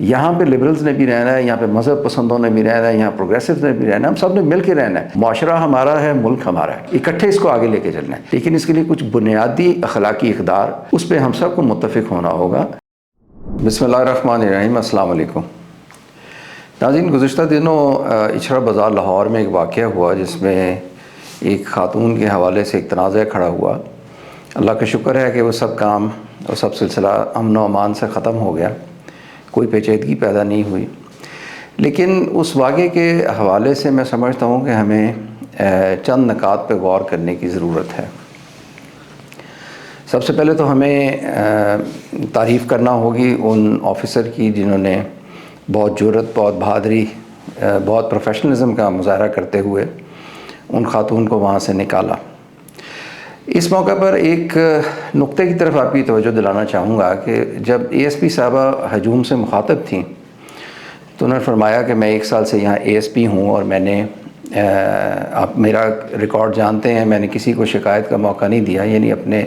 یہاں پہ لبرلز نے بھی رہنا ہے، یہاں پہ مذہب پسندوں نے بھی رہنا ہے، یہاں پروگریسوز نے بھی رہنا ہے، ہم سب نے مل کے رہنا ہے۔ معاشرہ ہمارا ہے، ملک ہمارا ہے، اکٹھے اس کو آگے لے کے چلنا ہے، لیکن اس کے لیے کچھ بنیادی اخلاقی اقدار اس پہ ہم سب کو متفق ہونا ہوگا۔ بسم اللہ الرحمن الرحیم، السلام علیکم ناظرین۔ گزشتہ دنوں اچھرا بازار لاہور میں ایک واقعہ ہوا جس میں ایک خاتون کے حوالے سے ایک تنازع کھڑا ہوا۔ اللہ کا شکر ہے کہ وہ سب کام اور سب سلسلہ امن و امان سے ختم ہو گیا، کوئی پیچیدگی پیدا نہیں ہوئی۔ لیکن اس واقعے کے حوالے سے میں سمجھتا ہوں کہ ہمیں چند نکات پہ غور کرنے کی ضرورت ہے۔ سب سے پہلے تو ہمیں تعریف کرنا ہوگی ان آفیسر کی جنہوں نے بہت جرأت، بہت بہادری، بہت پروفیشنلزم کا مظاہرہ کرتے ہوئے ان خاتون کو وہاں سے نکالا۔ اس موقع پر ایک نقطے کی طرف آپ کی توجہ دلانا چاہوں گا کہ جب اے ایس پی صاحبہ ہجوم سے مخاطب تھیں تو انہوں نے فرمایا کہ میں 1 سال سے یہاں اے ایس پی ہوں اور میں نے آپ میرا ریکارڈ جانتے ہیں، میں نے کسی کو شکایت کا موقع نہیں دیا، یعنی اپنے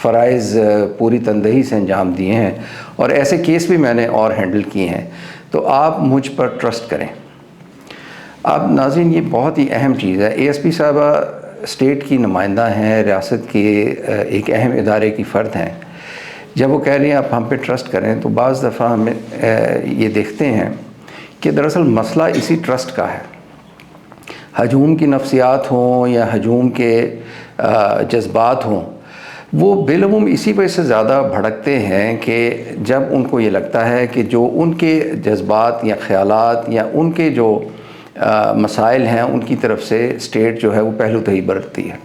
فرائض پوری تندہی سے انجام دیے ہیں اور ایسے کیس بھی میں نے اور ہینڈل کیے ہیں، تو آپ مجھ پر ٹرسٹ کریں۔ اب ناظرین، یہ بہت ہی اہم چیز ہے۔ اے ایس پی صاحبہ اسٹیٹ کی نمائندہ ہیں، ریاست کے ایک اہم ادارے کی فرد ہیں۔ جب وہ کہہ رہی ہیں آپ ہم پہ ٹرسٹ کریں، تو بعض دفعہ ہم یہ دیکھتے ہیں کہ دراصل مسئلہ اسی ٹرسٹ کا ہے۔ ہجوم کی نفسیات ہوں یا ہجوم کے جذبات ہوں، وہ بالعموم اسی وجہ سے زیادہ بھڑکتے ہیں کہ جب ان کو یہ لگتا ہے کہ جو ان کے جذبات یا خیالات یا ان کے جو مسائل ہیں ان کی طرف سے اسٹیٹ جو ہے وہ پہلو تہی برتتی ہے،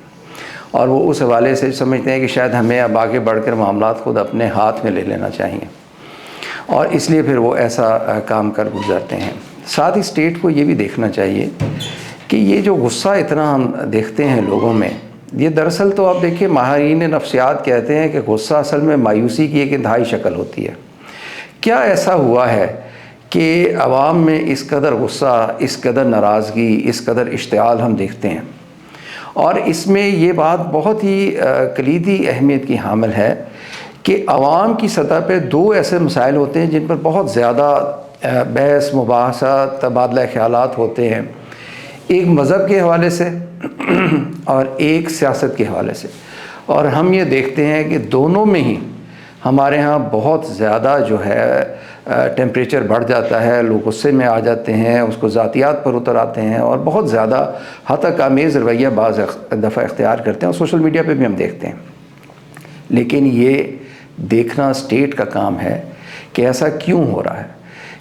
اور وہ اس حوالے سے سمجھتے ہیں کہ شاید ہمیں اب آگے بڑھ کر معاملات خود اپنے ہاتھ میں لے لینا چاہیے، اور اس لیے پھر وہ ایسا کام کر گزرتے ہیں۔ ساتھ ہی اسٹیٹ کو یہ بھی دیکھنا چاہیے کہ یہ جو غصہ اتنا ہم دیکھتے ہیں لوگوں میں، یہ دراصل تو آپ دیکھیے ماہرین نفسیات کہتے ہیں کہ غصہ اصل میں مایوسی کی ایک انتہائی شکل ہوتی ہے۔ کیا ایسا ہوا ہے کہ عوام میں اس قدر غصہ، اس قدر ناراضگی، اس قدر اشتعال ہم دیکھتے ہیں؟ اور اس میں یہ بات بہت ہی کلیدی اہمیت کی حامل ہے کہ عوام کی سطح پہ 2 ایسے مسائل ہوتے ہیں جن پر بہت زیادہ بحث، مباحثہ، تبادلہ خیالات ہوتے ہیں، ایک مذہب کے حوالے سے اور ایک سیاست کے حوالے سے، اور ہم یہ دیکھتے ہیں کہ دونوں میں ہی ہمارے ہاں بہت زیادہ جو ہے ٹیمپریچر بڑھ جاتا ہے، لوگ غصے میں آ جاتے ہیں، اس کو ذاتیات پر اتر آتے ہیں اور بہت زیادہ ہتک آمیز رویہ بعض دفعہ اختیار کرتے ہیں، اور سوشل میڈیا پہ بھی ہم دیکھتے ہیں۔ لیکن یہ دیکھنا اسٹیٹ کا کام ہے کہ ایسا کیوں ہو رہا ہے،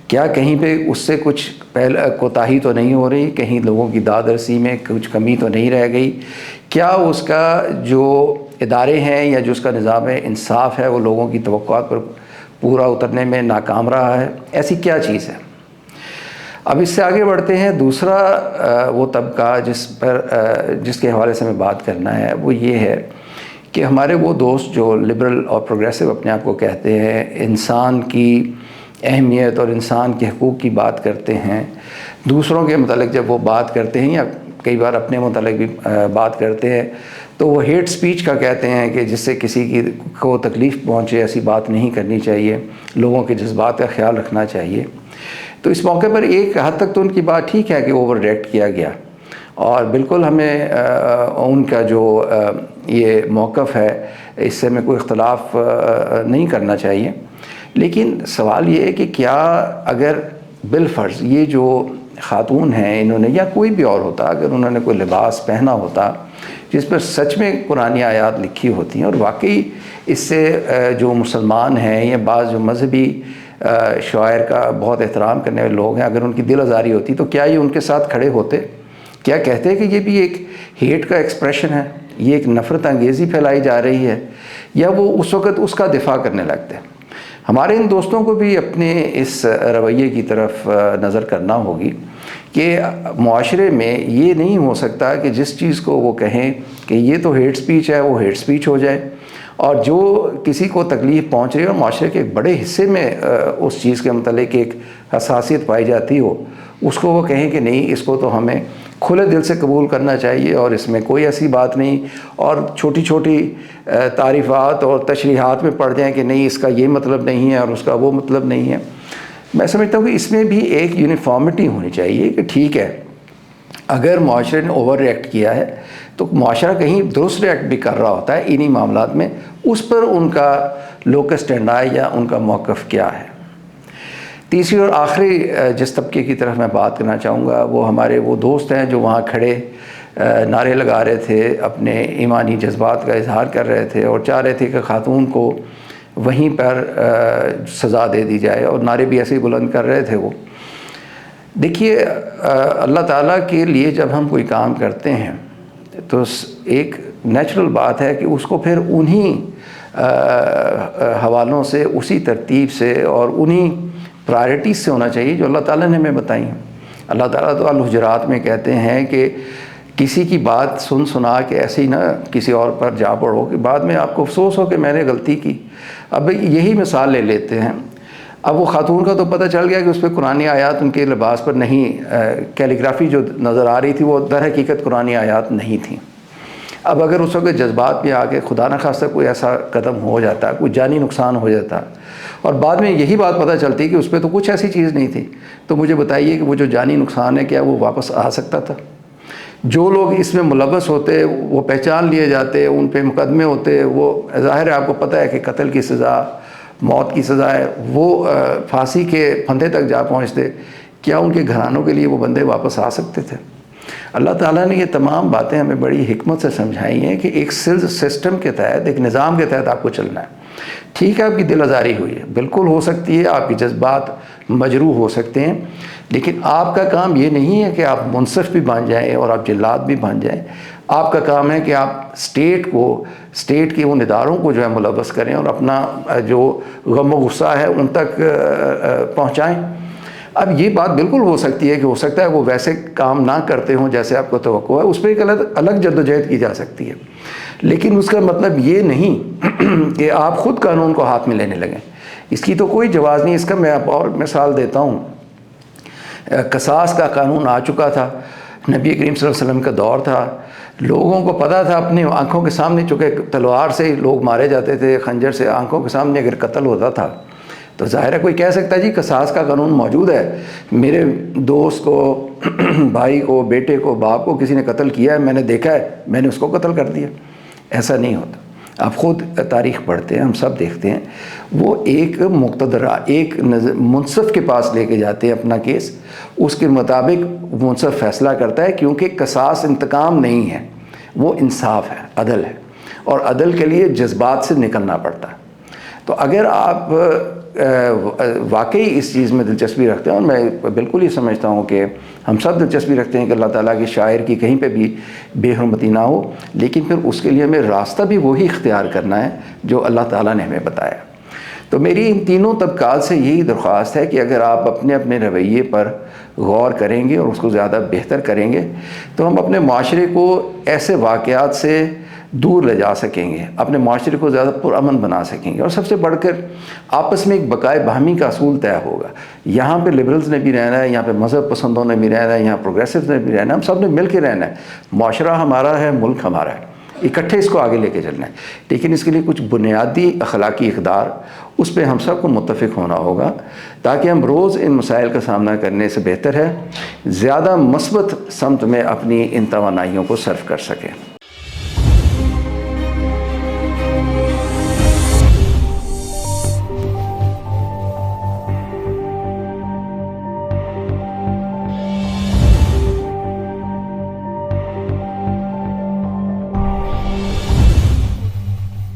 کیا کہیں پہ اس سے کچھ کوتاہی تو نہیں ہو رہی، کہیں لوگوں کی داد رسی میں کچھ کمی تو نہیں رہ گئی، کیا اس کا جو ادارے ہیں یا جو اس کا نظام انصاف ہے وہ لوگوں کی توقعات پر پورا اترنے میں ناکام رہا ہے؟ ایسی کیا چیز ہے؟ اب اس سے آگے بڑھتے ہیں۔ دوسرا وہ طبقہ جس کے حوالے سے ہمیں بات کرنا ہے وہ یہ ہے کہ ہمارے وہ دوست جو لبرل اور پروگریسو اپنے آپ کو کہتے ہیں، انسان کی اہمیت اور انسان کے حقوق کی بات کرتے ہیں، دوسروں کے متعلق جب وہ بات کرتے ہیں یا کئی بار اپنے متعلق بھی بات کرتے ہیں تو وہ ہیٹ سپیچ کا کہتے ہیں کہ جس سے کسی کو تکلیف پہنچے، ایسی بات نہیں کرنی چاہیے، لوگوں کے جذبات کا خیال رکھنا چاہیے۔ تو اس موقع پر ایک حد تک تو ان کی بات ٹھیک ہے کہ اوور ریئیکٹ کیا گیا، اور بالکل ہمیں ان کا جو یہ موقف ہے اس سے ہمیں کوئی اختلاف نہیں کرنا چاہیے۔ لیکن سوال یہ ہے کہ کیا اگر بالفرض یہ جو خاتون ہیں انہوں نے یا کوئی بھی اور ہوتا، اگر انہوں نے کوئی لباس پہنا ہوتا جس پر سچ میں قرآنی آیات لکھی ہوتی ہیں اور واقعی اس سے جو مسلمان ہیں یا بعض جو مذہبی شاعر کا بہت احترام کرنے والے لوگ ہیں، اگر ان کی دل آزاری ہوتی تو کیا یہ ان کے ساتھ کھڑے ہوتے؟ کیا کہتے کہ یہ بھی ایک ہیٹ کا ایکسپریشن ہے، یہ ایک نفرت انگیزی پھیلائی جا رہی ہے، یا وہ اس وقت اس کا دفاع کرنے لگتے ہیں؟ ہمارے ان دوستوں کو بھی اپنے اس رویے کی طرف نظر کرنا ہوگی کہ معاشرے میں یہ نہیں ہو سکتا کہ جس چیز کو وہ کہیں کہ یہ تو ہیٹ سپیچ ہے وہ ہیٹ سپیچ ہو جائے، اور جو کسی کو تکلیف پہنچ رہی ہے اور معاشرے کے ایک بڑے حصے میں اس چیز کے متعلق ایک حساسیت پائی جاتی ہو، اس کو وہ کہیں کہ نہیں، اس کو تو ہمیں کھلے دل سے قبول کرنا چاہیے اور اس میں کوئی ایسی بات نہیں، اور چھوٹی چھوٹی تعریفات اور تشریحات میں پڑ جائیں کہ نہیں اس کا یہ مطلب نہیں ہے اور اس کا وہ مطلب نہیں ہے۔ میں سمجھتا ہوں کہ اس میں بھی ایک یونیفارمٹی ہونی چاہیے کہ ٹھیک ہے اگر معاشرے نے اوور ریئیکٹ کیا ہے تو معاشرہ کہیں درست ریئیکٹ بھی کر رہا ہوتا ہے انہی معاملات میں، اس پر ان کا لوکس اسٹینڈ یا ان کا موقف کیا ہے۔ تیسری اور آخری جس طبقے کی طرف میں بات کرنا چاہوں گا وہ ہمارے وہ دوست ہیں جو وہاں کھڑے نعرے لگا رہے تھے، اپنے ایمانی جذبات کا اظہار کر رہے تھے اور چاہ رہے تھے کہ خاتون کو وہیں پر سزا دے دی جائے، اور نعرے بھی ایسے ہی بلند کر رہے تھے وہ۔ دیکھیے اللہ تعالیٰ کے لیے جب ہم کوئی کام کرتے ہیں تو ایک نیچرل بات ہے کہ اس کو پھر انہی حوالوں سے، اسی ترتیب سے اور انہی پرائرٹیز سے ہونا چاہیے جو اللہ تعالیٰ نے ہمیں بتائی ہیں۔ اللہ تعالیٰ تو الحجرات میں کہتے ہیں کہ کسی کی بات سنا کے ایسے ہی نہ کسی اور پر جا پڑو کہ بعد میں آپ کو افسوس ہو کہ میں نے غلطی کی۔ اب یہی مثال لے لیتے ہیں، اب وہ خاتون کا تو پتہ چل گیا کہ اس پہ قرآنی آیات ان کے لباس پر نہیں، کیلیگرافی جو نظر آ رہی تھی وہ در حقیقت قرآنی آیات نہیں تھیں۔ اب اگر اس وقت جذبات پہ آ کے خدا نخواستہ کوئی ایسا قدم ہو جاتا، کوئی جانی نقصان ہو جاتا اور بعد میں یہی بات پتہ چلتی کہ اس پہ تو کچھ ایسی چیز نہیں تھی، تو مجھے بتائیے کہ وہ جو جانی نقصان ہے کیا وہ واپس آ سکتا تھا؟ جو لوگ اس میں ملوث ہوتے وہ پہچان لیے جاتے، ان پہ مقدمے ہوتے، وہ ظاہر ہے آپ کو پتہ ہے کہ قتل کی سزا، موت کی سزا ہے، وہ پھانسی کے پھندے تک جا پہنچتے، کیا ان کے گھرانوں کے لیے وہ بندے واپس آ سکتے تھے؟ اللہ تعالیٰ نے یہ تمام باتیں ہمیں بڑی حکمت سے سمجھائی ہیں کہ ایک سسٹم کے تحت، ایک نظام کے تحت آپ کو چلنا ہے۔ ٹھیک ہے آپ کی دل آزاری ہوئی ہے، بالکل ہو سکتی ہے، آپ کے جذبات مجروح ہو سکتے ہیں، لیکن آپ کا کام یہ نہیں ہے کہ آپ منصف بھی بن جائیں اور آپ جلاد بھی بن جائیں۔ آپ کا کام ہے کہ آپ اسٹیٹ کے ان اداروں کو جو ہے ملوث کریں اور اپنا جو غم و غصہ ہے ان تک پہنچائیں۔ اب یہ بات بالکل ہو سکتی ہے کہ ہو سکتا ہے وہ ویسے کام نہ کرتے ہوں جیسے آپ کو توقع ہے، اس پہ ایک الگ جدوجہد کی جا سکتی ہے، لیکن اس کا مطلب یہ نہیں کہ آپ خود قانون کو ہاتھ میں لینے لگیں۔ اس کی تو کوئی جواز نہیں۔ اس کا میں آپ اور مثال دیتا ہوں، قصاص کا قانون آ چکا تھا، نبی کریم صلی اللہ علیہ وسلم کا دور تھا، لوگوں کو پتہ تھا، اپنی آنکھوں کے سامنے، چونکہ تلوار سے لوگ مارے جاتے تھے، خنجر سے آنکھوں کے سامنے اگر قتل ہوتا تھا تو ظاہر ہے کوئی کہہ سکتا ہے جی قصاص کا قانون موجود ہے، میرے دوست کو، بھائی کو، بیٹے کو، باپ کو کسی نے قتل کیا ہے، میں نے دیکھا ہے، میں نے اس کو قتل کر دیا۔ ایسا نہیں ہوتا۔ آپ خود تاریخ پڑھتے ہیں، ہم سب دیکھتے ہیں، وہ ایک مقتدرہ، ایک منصف کے پاس لے کے جاتے ہیں اپنا کیس، اس کے مطابق منصف فیصلہ کرتا ہے، کیونکہ قصاص انتقام نہیں ہے، وہ انصاف ہے، عدل ہے، اور عدل کے لیے جذبات سے نکلنا پڑتا ہے۔ تو اگر آپ واقعی اس چیز میں دلچسپی رکھتے ہیں، اور میں بالکل ہی سمجھتا ہوں کہ ہم سب دلچسپی رکھتے ہیں کہ اللہ تعالیٰ کے شاعر کی کہیں پہ بھی بے حرمتی نہ ہو، لیکن پھر اس کے لیے ہمیں راستہ بھی وہی اختیار کرنا ہے جو اللہ تعالیٰ نے ہمیں بتایا۔ تو میری ان تینوں طبقات سے یہی درخواست ہے کہ اگر آپ اپنے اپنے رویے پر غور کریں گے اور اس کو زیادہ بہتر کریں گے تو ہم اپنے معاشرے کو ایسے واقعات سے دور لے جا سکیں گے، اپنے معاشرے کو زیادہ پرامن بنا سکیں گے، اور سب سے بڑھ کر آپس میں ایک بقائے باہمی کا اصول طے ہوگا۔ یہاں پہ لبرلز نے بھی رہنا ہے، یہاں پہ مذہب پسندوں نے بھی رہنا ہے، یہاں پروگریسوز نے بھی رہنا ہے، ہم سب نے مل کے رہنا ہے۔ معاشرہ ہمارا ہے، ملک ہمارا ہے، اکٹھے اس کو آگے لے کے چلنا ہے، لیکن اس کے لیے کچھ بنیادی اخلاقی اقدار اس پہ ہم سب کو متفق ہونا ہوگا تاکہ ہم روز ان مسائل کا سامنا کرنے سے بہتر ہے زیادہ مثبت سمت میں اپنی ان توانائیوں کو صرف کر سکیں۔